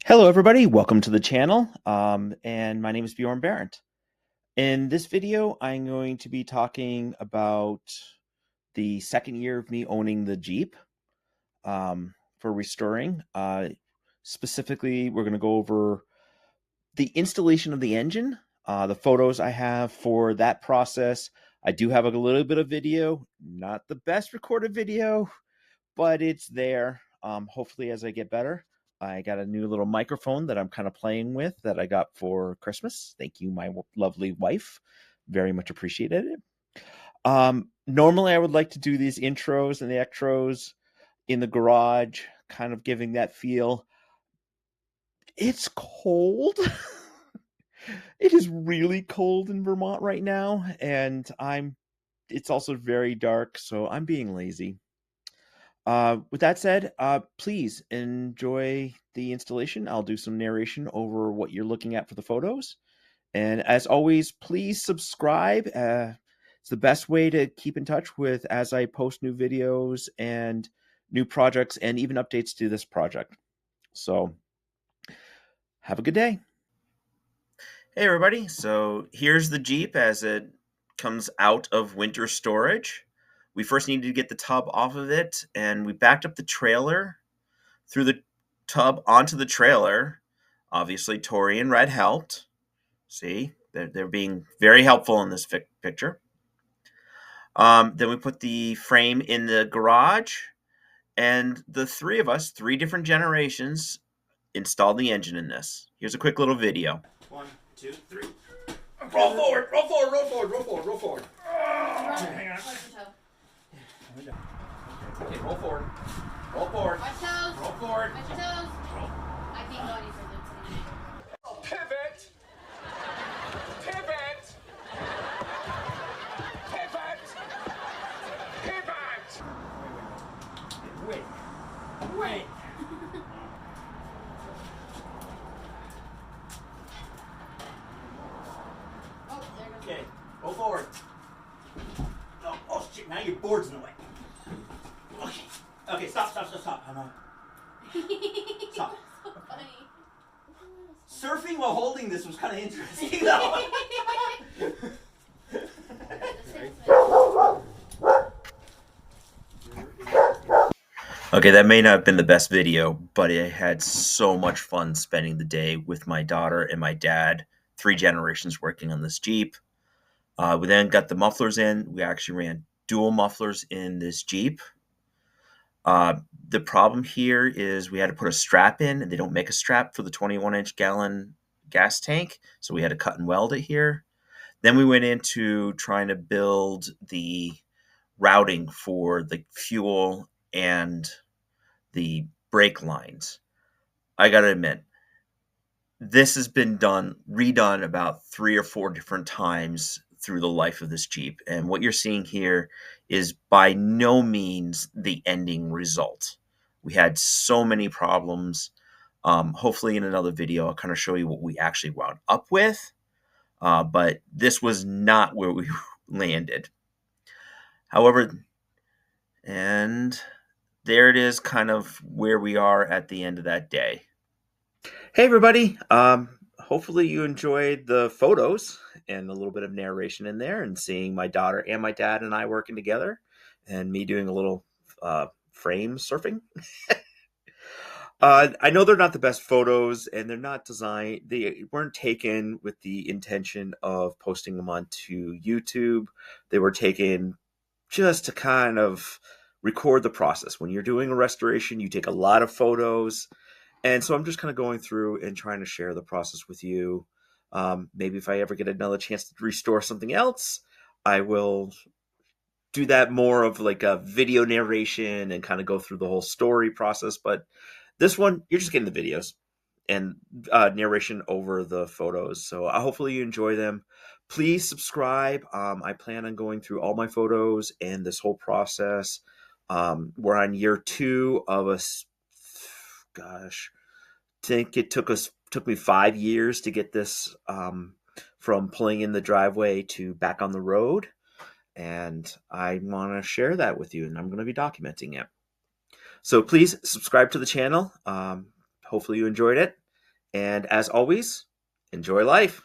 Hello, everybody. Welcome to the channel. And my name is Bjorn Barrett. In this video, I'm going to be talking about the second year of me owning the Jeep for restoring. Specifically, we're going to go over the installation of the engine, the photos I have for that process. I do have a little bit of video, not the best recorded video, but it's there. Hopefully, as I get better. I got a new little microphone that I'm kind of playing with that I got for Christmas. Thank you, my lovely wife. Very much appreciated it. Normally, I would like to do these intros and the extros in the garage, kind of giving that feel. It's cold. It is really cold in Vermont right now, and it's also very dark, so I'm being lazy. With that said, please enjoy the installation. I'll do some narration over what you're looking at for the photos. And as always, please subscribe. It's the best way to keep in touch with as I post new videos and new projects and even updates to this project. So have a good day. Hey, everybody. So here's the Jeep as it comes out of winter storage. We first needed to get the tub off of it, and we backed up the trailer through the tub onto the trailer. Obviously, Tori and Red helped. See, they're being very helpful in this picture. Then we put the frame in the garage, and the three of us, three different generations, installed the engine in this. Here's a quick little video. 1, 2, 3. Okay. Roll forward, roll forward, roll forward, roll forward, roll forward. Hang on. Okay, roll forward. Roll forward. Watch toes. Roll forward. Watch your toes. Roll. I can't go any further. Pivot. Pivot. Pivot. Pivot. Wait. Wait. Oh, there goes. Okay, roll forward. Oh shit, now your board's in the way. Okay. Okay, stop. I'm on. Stop. So funny. Surfing while holding this was kind of interesting, though. Okay, that may not have been the best video, but I had so much fun spending the day with my daughter and my dad, 3 generations working on this Jeep. We then got the mufflers in. We actually ran dual mufflers in this Jeep. The problem here is we had to put a strap in, and they don't make a strap for the 21-inch gallon gas tank, so we had to cut and weld it here. Then we went into trying to build the routing for the fuel and the brake lines. I gotta admit, this has been redone about 3 or 4 different times through the life of this Jeep. And what you're seeing here is by no means the ending result. We had so many problems. Hopefully in another video, I'll kind of show you what we actually wound up with. But this was not where we landed. However, and there it is, kind of where we are at the end of that day. Hey, everybody. Hopefully you enjoyed the photos and a little bit of narration in there and seeing my daughter and my dad and I working together and me doing a little frame surfing. I know they're not the best photos and they're not designed. They weren't taken with the intention of posting them onto YouTube. They were taken just to kind of record the process. When you're doing a restoration, you take a lot of photos. And so I'm just kind of going through and trying to share the process with you. Maybe if I ever get another chance to restore something else, I will do that more of like a video narration and kind of go through the whole story process. But this one, you're just getting the videos and narration over the photos. So hopefully you enjoy them. Please subscribe. I plan on going through all my photos and this whole process. We're on year 2 of a, gosh, I think it took me 5 years to get this from pulling in the driveway to back on the road. And I want to share that with you, and I'm going to be documenting it. So please subscribe to the channel. Hopefully you enjoyed it. And as always, enjoy life.